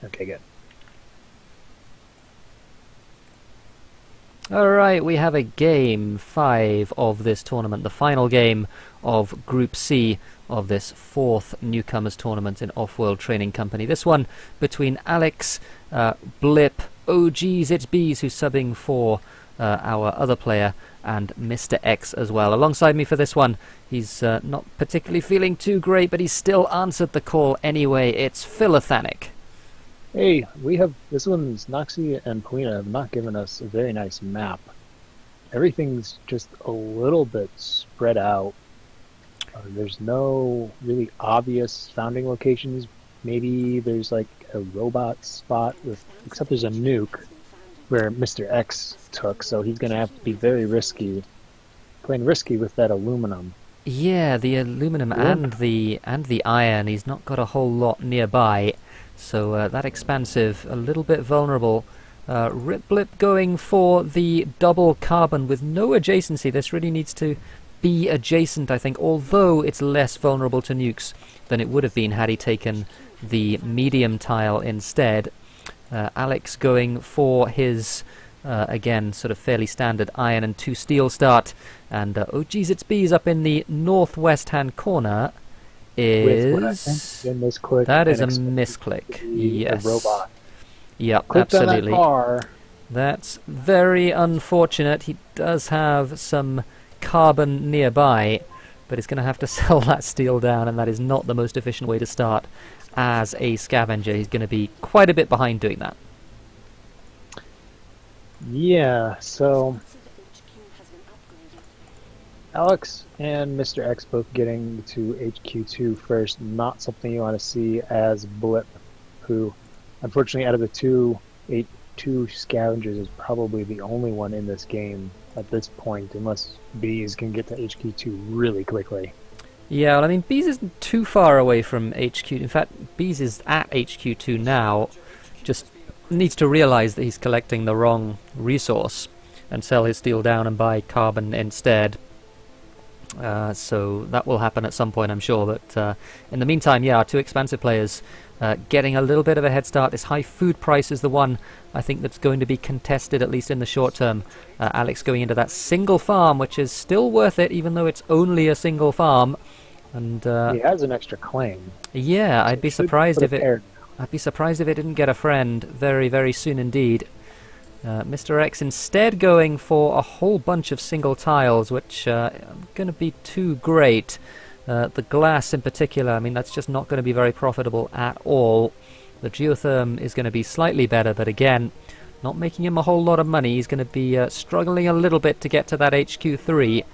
Okay, good. Alright, we have a game 5 of this tournament, the final game of Group C of this 4th Newcomers Tournament in Off-World Training Company. This one between Alex, Blip, OGs, it's Bees who's subbing for our other player, and Mr. X as well. Alongside me for this one, he's not particularly feeling too great, but he's still answered the call anyway. It's Philothanic. Hey, we have this one's Noxie and Polina have not given us a very nice map. Everything's just a little bit spread out. There's no really obvious founding locations. Maybe there's like a robot spot with, except there's a nuke where Mr. X took, so he's gonna have to be very risky, playing risky with that aluminum. Yeah, the aluminum and the iron. He's not got a whole lot nearby, so that expansive a little bit vulnerable. Riplip going for the double carbon with no adjacency. This really needs to be adjacent, I think, although it's less vulnerable to nukes than it would have been had he taken the medium tile instead. Alex going for his again, sort of fairly standard iron and 2 steel start. And oh geez, it's Bees up in the northwest hand corner is... That is a misclick. Yes. A robot. Yep, Clicked absolutely. On that bar. That's very unfortunate. He does have some carbon nearby, but he's going to have to sell that steel down, and that is not the most efficient way to start as a scavenger. He's going to be quite a bit behind doing that. Yeah, so Alex and Mr. X both getting to HQ2 first, not something you want to see as Blip, who unfortunately out of the two scavengers is probably the only one in this game at this point, unless Bees can get to HQ2 really quickly. Yeah, well, I mean, Bees isn't too far away from HQ. In fact, Bees is at HQ2 now, just needs to realize that he's collecting the wrong resource and sell his steel down and buy carbon instead. So that will happen at some point, I'm sure. But in the meantime, yeah, our 2 expansive players getting a little bit of a head start. This high food price is the one I think that's going to be contested, at least in the short term. Alex going into that single farm, which is still worth it, even though it's only a single farm. And he has an extra claim. Yeah, I'd be surprised if it... I'd be surprised if it didn't get a friend very, very soon indeed. Mr. X instead going for a whole bunch of single tiles, which are going to be too great. The glass in particular, I mean, that's just not going to be very profitable at all. The geotherm is going to be slightly better, but again, not making him a whole lot of money. He's going to be struggling a little bit to get to that HQ3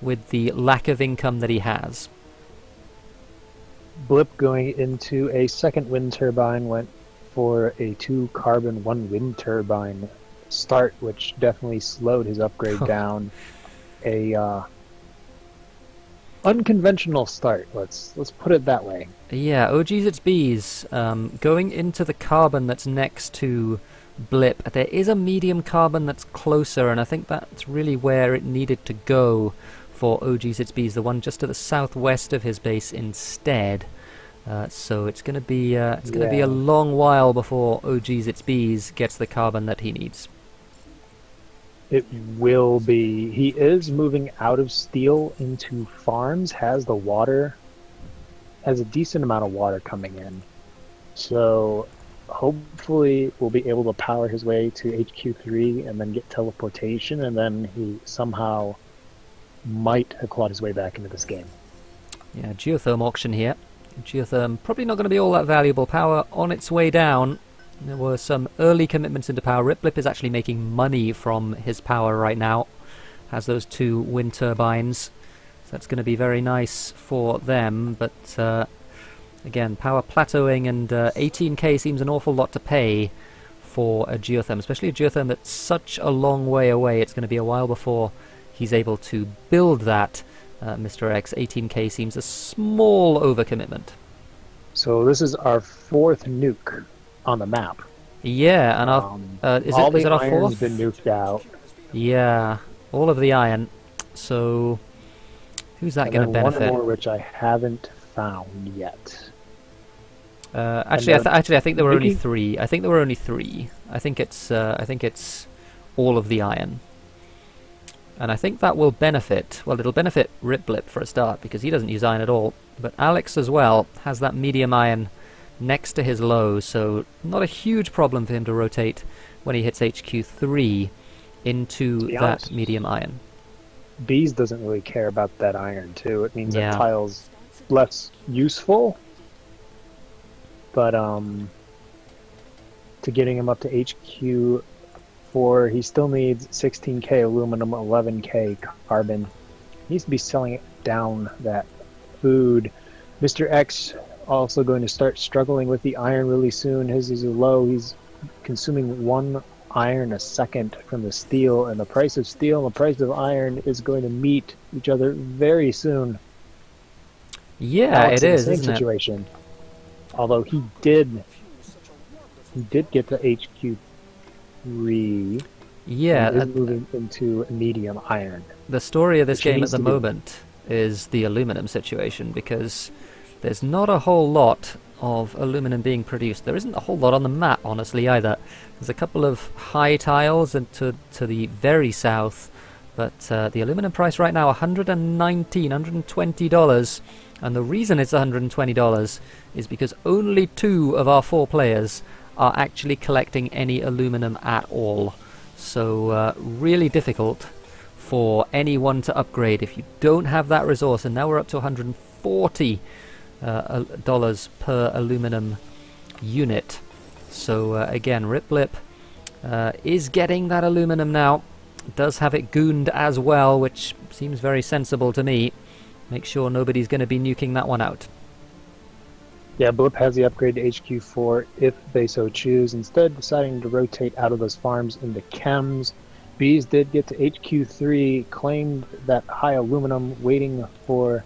with the lack of income that he has. Blip going into a second wind turbine went for a 2 carbon 1 wind turbine start, which definitely slowed his upgrade down. A unconventional start. Let's put it that way. Yeah, oh geez, it's Bees going into the carbon that's next to Blip. There is a medium carbon that's closer, and I think that's really where it needed to go for OG's It's Bees, the one just to the southwest of his base instead. So it's going to be be a long while before OG's It's Bees gets the carbon that he needs. It will be. He is moving out of steel into farms, has the water, has a decent amount of water coming in. So hopefully we'll be able to power his way to HQ3 and then get teleportation, and then he somehow might have clawed his way back into this game. Yeah, geotherm auction here. Geotherm probably not going to be all that valuable. Power on its way down. There were some early commitments into power. Riplip is actually making money from his power right now. Has those 2 wind turbines. So that's going to be very nice for them. But again, power plateauing, and 18k seems an awful lot to pay for a geotherm, especially a geotherm that's such a long way away. It's going to be a while before he's able to build that. Mr. X, 18k seems a small overcommitment. So this is our 4th nuke on the map. Yeah, and our, is it our 4th? Been nuked out. Yeah, all of the iron. So who's that going to benefit? One more which I haven't found yet. Actually, I think there were only Mickey? three. I think there were only three. I think it's all of the iron. And I think that will benefit, well, it'll benefit Ripblip for a start, because he doesn't use iron at all. But Alex as well has that medium iron next to his low, so not a huge problem for him to rotate when he hits HQ3 into that honest, medium iron. Bees doesn't really care about that iron, too. It means Yeah. that tile's less useful, but to getting him up to HQ4, he still needs 16k aluminum, 11k carbon. He needs to be selling down that food. Mr. X also going to start struggling with the iron really soon. His is low. He's consuming 1 iron a second from the steel, and the price of steel and the price of iron is going to meet each other very soon. Yeah, Alex it in the is, same isn't it? situation. Although he did get to HQ3. Yeah, He is moving into medium iron. the story of this Which he game at needs the to do. moment is the aluminum situation, because there's not a whole lot of aluminum being produced. There isn't a whole lot on the map, honestly, either. There's a couple of high tiles and to the very south, but the aluminum price right now, $120, and the reason it's $120 is because only 2 of our 4 players are actually collecting any aluminum at all. So really difficult for anyone to upgrade if you don't have that resource, and now we're up to $140 per aluminum unit. So again, Ripblip is getting that aluminum now. Does have it gooned as well, which seems very sensible to me. Make sure nobody's going to be nuking that one out. Yeah, Blip has the upgrade to HQ4 if they so choose, instead deciding to rotate out of those farms into chems. Bees did get to HQ3, claimed that high aluminum, waiting for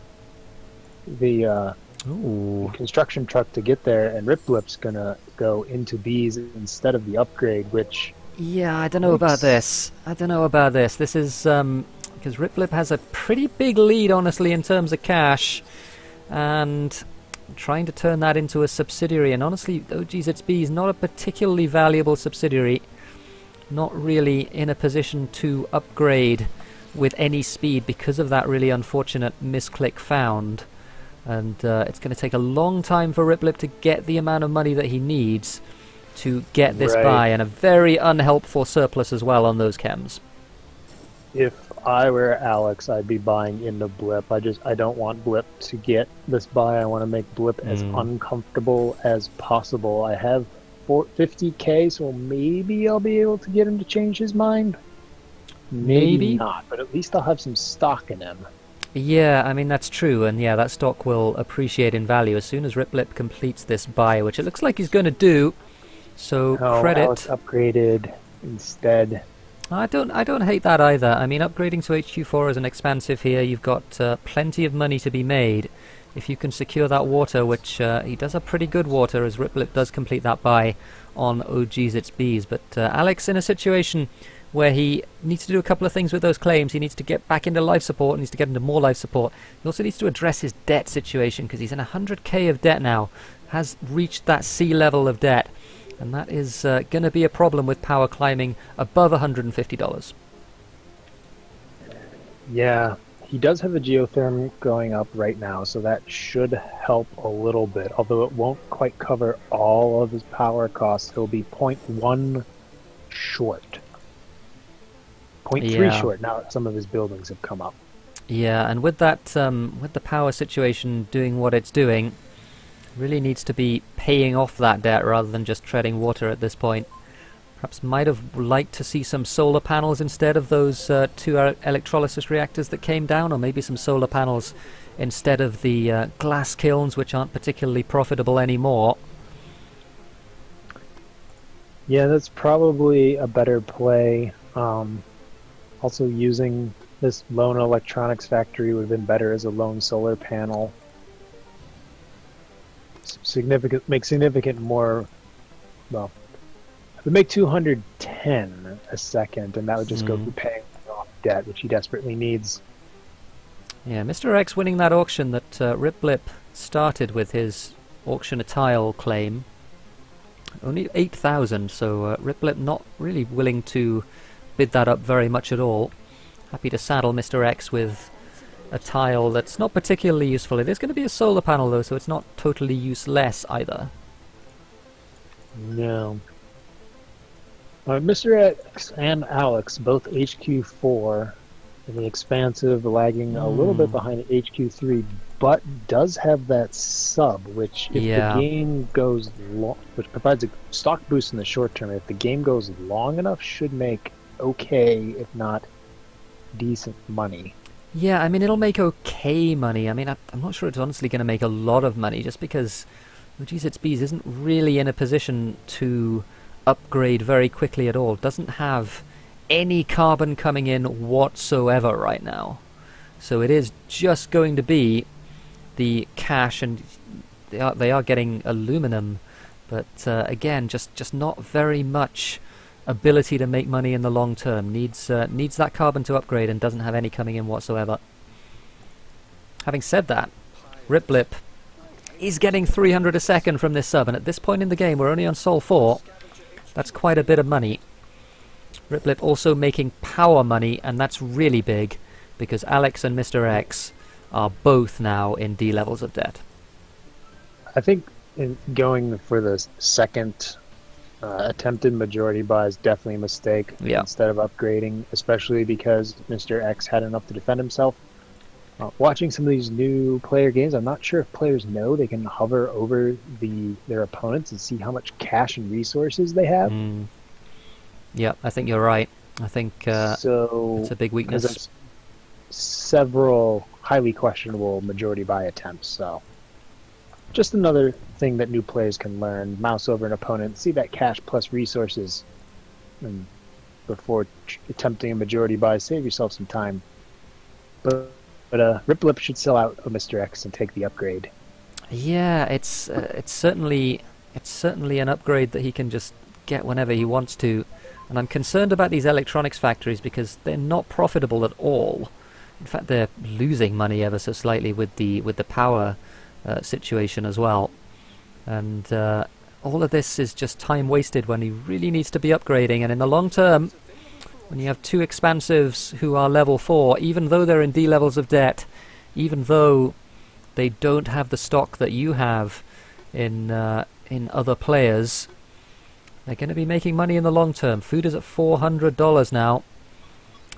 the Ooh. construction truck to get there, and Ripblip's gonna go into Bees instead of the upgrade, which... Yeah, I don't know about this. I don't know about this. This is because Ripblip has a pretty big lead, honestly, in terms of cash, and trying to turn that into a subsidiary. And honestly, oh geez, it's Bees, not a particularly valuable subsidiary. Not really in a position to upgrade with any speed because of that really unfortunate misclick found. And it's going to take a long time for Ripblip to get the amount of money that he needs to get this Right. buy, and a very unhelpful surplus as well on those chems. If I were Alex, I'd be buying into Blip. I don't want Blip to get this buy. I want to make Blip as uncomfortable as possible. I have 50k, so maybe I'll be able to get him to change his mind. Maybe not, but at least I'll have some stock in him. Yeah, I mean, that's true, and yeah, that stock will appreciate in value as soon as Ripblip completes this buy, which it looks like he's going to do. So credit. Alex upgraded instead. I don't hate that either. I mean, upgrading to HQ4 is an expansive here. You've got plenty of money to be made if you can secure that water, which he does have pretty good water, as Ripblip does complete that buy on Oh Geez It's Bees. But Alex in a situation where he needs to do a couple of things with those claims. He needs to get back into life support, needs to get into more life support. He also needs to address his debt situation, because he's in 100k of debt now, has reached that C level of debt, and that is going to be a problem with power climbing above $150. Yeah, he does have a geotherm going up right now, so that should help a little bit. Although it won't quite cover all of his power costs, he'll be 0.1 short. 0.3 short now that some of his buildings have come up. Yeah, and with that, with the power situation doing what it's doing, really needs to be paying off that debt rather than just treading water at this point. Perhaps might have liked to see some solar panels instead of those 2 electrolysis reactors that came down, or maybe some solar panels instead of the glass kilns, which aren't particularly profitable anymore. Yeah, that's probably a better play. Also, using this lone electronics factory would have been better as a lone solar panel. Make significant more. Well, it would make 210 a second, and that would just go through paying off debt, which he desperately needs. Yeah, Mr. X winning that auction that Ripblip started with his auction a tile claim. Only 8,000, so Riplip not really willing to bid that up very much at all. Happy to saddle Mr. X with a tile that's not particularly useful. It is going to be a solar panel though, so it's not totally useless either. No. Mr. X and Alex, both HQ4, in the expansive, lagging a little bit behind HQ3, but does have that sub, which if the game goes long, which provides a stock boost in the short term, if the game goes long enough, should make okay, if not decent money. Yeah, I mean, it'll make okay money. I mean, I'm not sure it's honestly going to make a lot of money, just because the G6Bs isn't really in a position to upgrade very quickly at all. Doesn't have any carbon coming in whatsoever right now. So it is just going to be the cash, and they are getting aluminum, but again, just not very much ability to make money in the long term. Needs that carbon to upgrade and doesn't have any coming in whatsoever. Having said that, Riplip is getting 300 a second from this sub, and at this point in the game, we're only on Sol 4. That's quite a bit of money. Riplip also making power money, and that's really big, because Alex and Mr. X are both now in D levels of debt. I think going for the second attempted majority buy is definitely a mistake instead of upgrading, especially because Mr. X had enough to defend himself. Watching some of these new player games, I'm not sure if players know they can hover over their opponents and see how much cash and resources they have. Yeah, I think you're right. I think it's a big weakness. There's several highly questionable majority buy attempts, so just another thing that new players can learn. Mouse over an opponent, see that cash plus resources, and before attempting a majority buy, save yourself some time. But Riplip should sell out of Mr. X and take the upgrade. Yeah, it's certainly an upgrade that he can just get whenever he wants to. And I'm concerned about these electronics factories because they're not profitable at all. In fact, they're losing money ever so slightly with the power situation as well. And all of this is just time wasted when he really needs to be upgrading. And in the long term, when you have two expansives who are level 4, even though they're in D levels of debt, even though they don't have the stock that you have in other players, they're going to be making money in the long term. Food is at $400 now,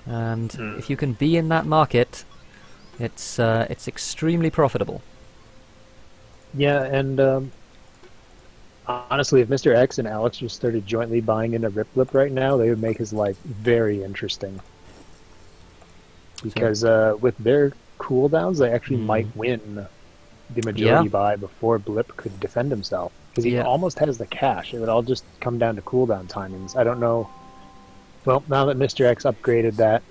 and if you can be in that market, it's extremely profitable. Yeah, and honestly, if Mr. X and Alex just started jointly buying into Riplip right now, they would make his life very interesting. Because with their cooldowns, they actually might win the majority buy before Blip could defend himself. Because he almost has the cash. It would all just come down to cooldown timings. I don't know. Well, now that Mr. X upgraded, that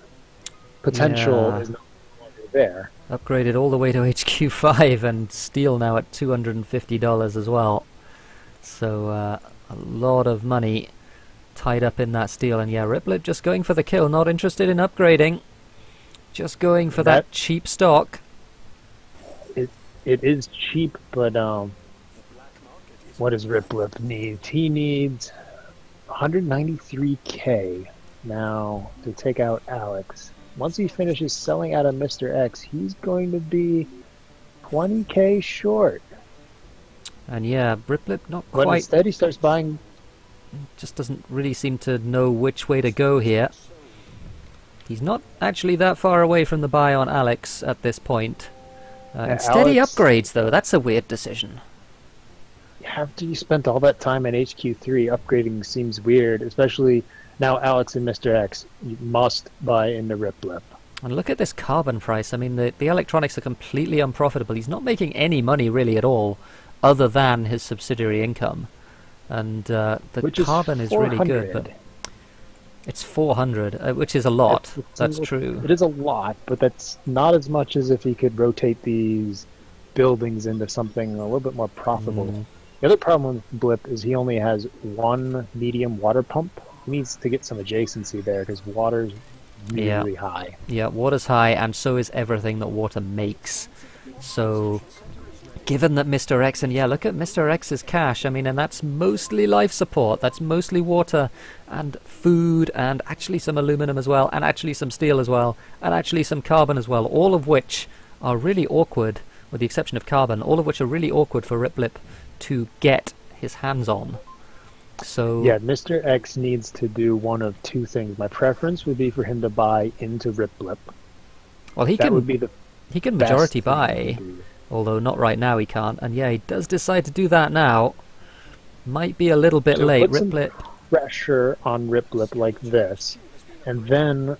potential is no longer there. Upgraded all the way to HQ5, and steel now at $250 as well. So a lot of money tied up in that steel. And yeah, Riplip just going for the kill, not interested in upgrading. Just going for that cheap stock. It is cheap, but what does Riplip need? He needs 193k now to take out Alex. Once he finishes selling out of Mr. X, he's going to be 20k short. And yeah, Riplip not quite. But instead he starts buying. Just doesn't really seem to know which way to go here. He's not actually that far away from the buy on Alex at this point. Instead he upgrades though. That's a weird decision. After you spent all that time in HQ3, upgrading seems weird, especially now Alex and Mr. X. You must buy into Riplip. And look at this carbon price. I mean, the electronics are completely unprofitable. He's not making any money really at all, other than his subsidiary income. And the carbon is really good, but it's 400, which is a lot. That's true. It is a lot, but that's not as much as if he could rotate these buildings into something a little bit more profitable. The other problem with Blip is he only has one medium water pump. He needs to get some adjacency there because water's really high. Yeah, water's high, and so is everything that water makes. So given that Mr. X, and yeah, look at Mr. X's cash, I mean, and that's mostly life support, that's mostly water and food, and actually some aluminum as well, and actually some steel as well, and actually some carbon as well, all of which are really awkward, with the exception of carbon, all of which are really awkward for Riplip to get his hands on. So yeah, Mr. X needs to do one of two things. My preference would be for him to buy into Riplip. Well, he That would be the can best majority thing buy, to do. although not right now he can't. And yeah, he does decide to do that now. Might be a little bit So late. put some Riplip. pressure on Riplip like this, and then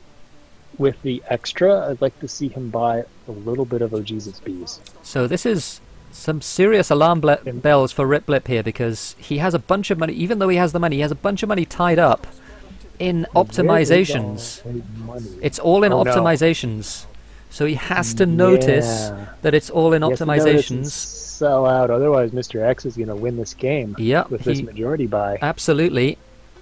with the extra, I'd like to see him buy a little bit of OG's Bees. So this is some serious alarm bells for Riplip here, because he has a bunch of money. Even though he has the money, he has a bunch of money tied up in optimizations. It's all in optimizations. So he has to notice that it's all in optimizations. Sell out, otherwise Mr. X is going to win this game with this majority buy. Absolutely.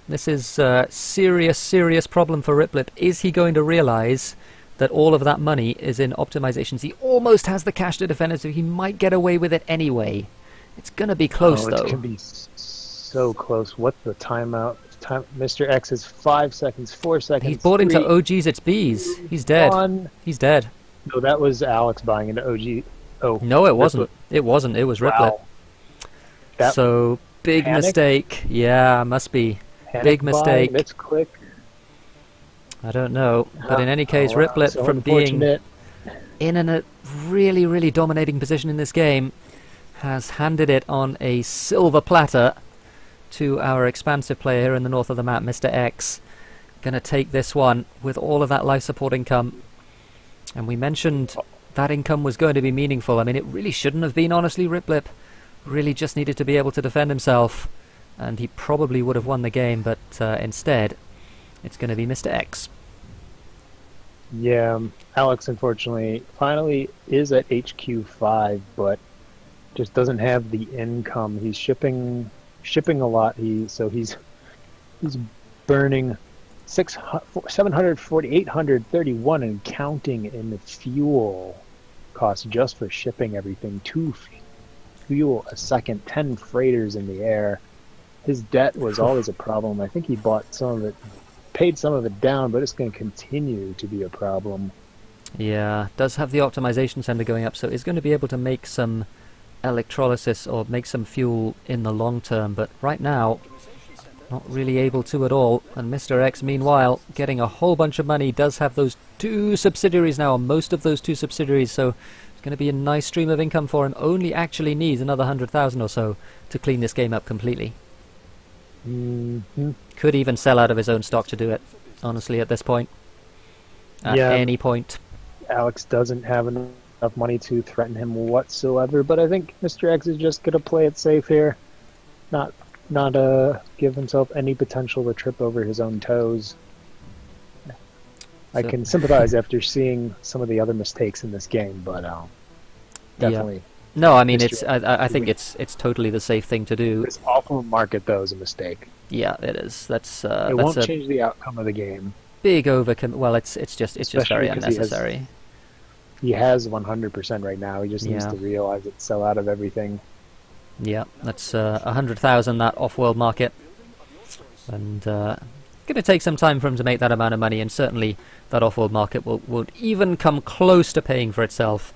This is a serious, serious problem for Riplip. Is he going to realize that all of that money is in optimizations? He almost has the cash to defend it, so he might get away with it anyway. It's going to be close, though. It's going to be so close. What's the timeout? Mr. X is 5 seconds, 4 seconds. He's bought into OG's, it's B's. He's dead. He's dead. No, that was Alex buying into OG. Oh, no, it wasn't. It wasn't. It was Riplip. Wow. So, big mistake. Yeah, must be. Big mistake. Misclick. I don't know. But in any case, Riplip, so from being in a really, really dominating position in this game, has handed it on a silver platter to our expansive player here in the north of the map, Mr. X. Gonna take this one with all of that life support income. And we mentioned that income was going to be meaningful. I mean, it really shouldn't have been, honestly. Riplip really just needed to be able to defend himself, and he probably would have won the game, but instead, it's going to be Mr. X. Yeah, Alex, unfortunately, finally is at HQ5, but just doesn't have the income. He's shipping a lot. He's burning 831 and counting in the fuel costs just for shipping everything. 2 fuel a second, 10 freighters in the air. His debt was always a problem. I think he bought some of it, paid some of it down, but it's going to continue to be a problem. Yeah, does have the optimization center going up, so is going to be able to make some electrolysis or make some fuel in the long term, but right now not really able to at all. And Mr. X, meanwhile, getting a whole bunch of money, does have those 2 subsidiaries now, most of those 2 subsidiaries, so it's going to be a nice stream of income for him. Only actually needs another 100,000 or so to clean this game up completely. Could even sell out of his own stock to do it, honestly, at this point. At any point. Alex doesn't have enough money to threaten him whatsoever, but I think Mr. X is just going to play it safe here. Not give himself any potential to trip over his own toes. I can sympathize after seeing some of the other mistakes in this game, but definitely. Yeah. No, I mean, I think it's totally the safe thing to do. This awful market, though, is a mistake. Yeah, it is. It won't change the outcome of the game. Big overcome. Well, it's just very unnecessary. He has 100% right now. He just needs to realize it, sell out of everything. Yeah, that's 100,000, that off-world market, and going to take some time for him to make that amount of money, and certainly that off-world market won't even come close to paying for itself,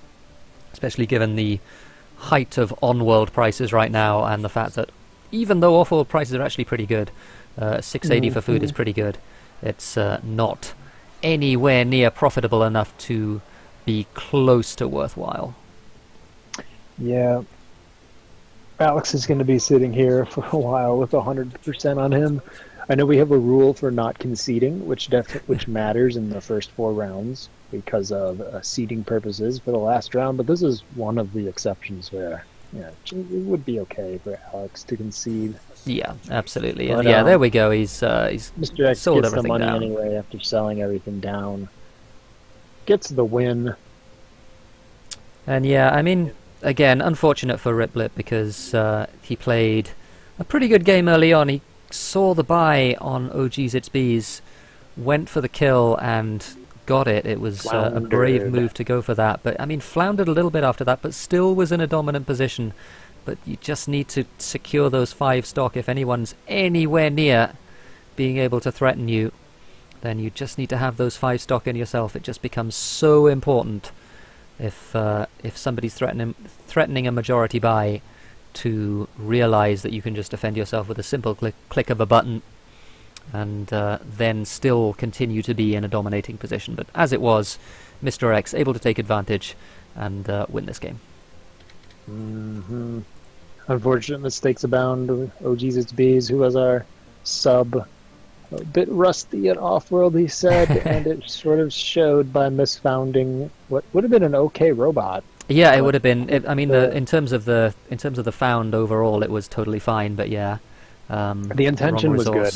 especially given the height of on-world prices right now, and the fact that even though off-world prices are actually pretty good, 680 for food is pretty good, it's not anywhere near profitable enough to be close to worthwhile. Yeah. Alex is going to be sitting here for a while with 100% on him. I know we have a rule for not conceding, which matters in the first 4 rounds because of seeding purposes for the last round, but this is one of the exceptions where it would be okay for Alex to concede. Yeah, absolutely. But, yeah, there we go. He's Mr. X sold gets the everything money down anyway after selling everything down. Gets the win. And yeah, I mean, again, unfortunate for Riplip because he played a pretty good game early on. He saw the buy on OG's It's Bees, went for the kill, and got it, it was a brave Floundered. move to go for that. But I mean, floundered a little bit after that, but still was in a dominant position. But you just need to secure those 5 stock. If anyone's anywhere near being able to threaten you, then you just need to have those 5 stock in yourself. It just becomes so important if somebody's threatening a majority buy, to realize that you can just defend yourself with a simple click of a button, and then still continue to be in a dominating position. But as it was, Mr. X able to take advantage and win this game. Mm-hmm. Unfortunate mistakes abound. Oh Jesus Bees, who was our sub, a bit rusty at off-world, he said, and it sort of showed by misfounding what would have been an okay robot. Yeah, it would have been. I mean, in terms of the found overall, it was totally fine. But yeah, the intention was good.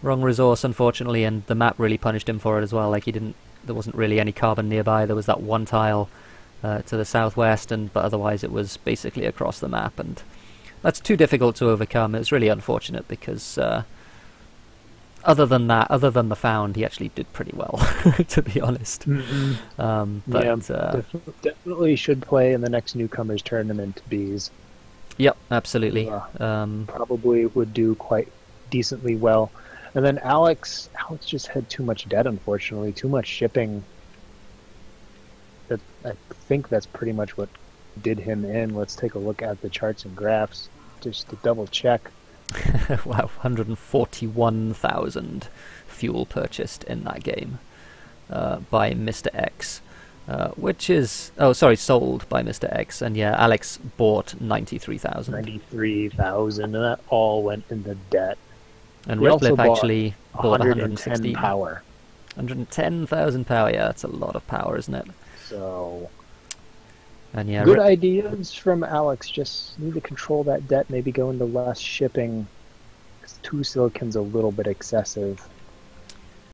Wrong resource, unfortunately, and the map really punished him for it as well. Like, there wasn't really any carbon nearby. There was that one tile to the southwest, but otherwise it was basically across the map, and that's too difficult to overcome. It's really unfortunate because other than the found, he actually did pretty well, to be honest. Definitely should play in the next Newcomers Tournament Bees. Yep, absolutely. Probably would do quite decently well. And then Alex just had too much debt, unfortunately, too much shipping. I think that's pretty much what did him in. Let's take a look at the charts and graphs just to double check. Wow, 141,000 fuel purchased in that game by Mr. X, which is... Oh, sorry, sold by Mr. X. And yeah, Alex bought 93,000. 93,000, and that all went into debt. And Riplip actually bought 110 power. 110,000 power, yeah, that's a lot of power, isn't it? So, and yeah, good ideas from Alex. Just need to control that debt, maybe go into less shipping. 'Cause 2 silicon's a little bit excessive.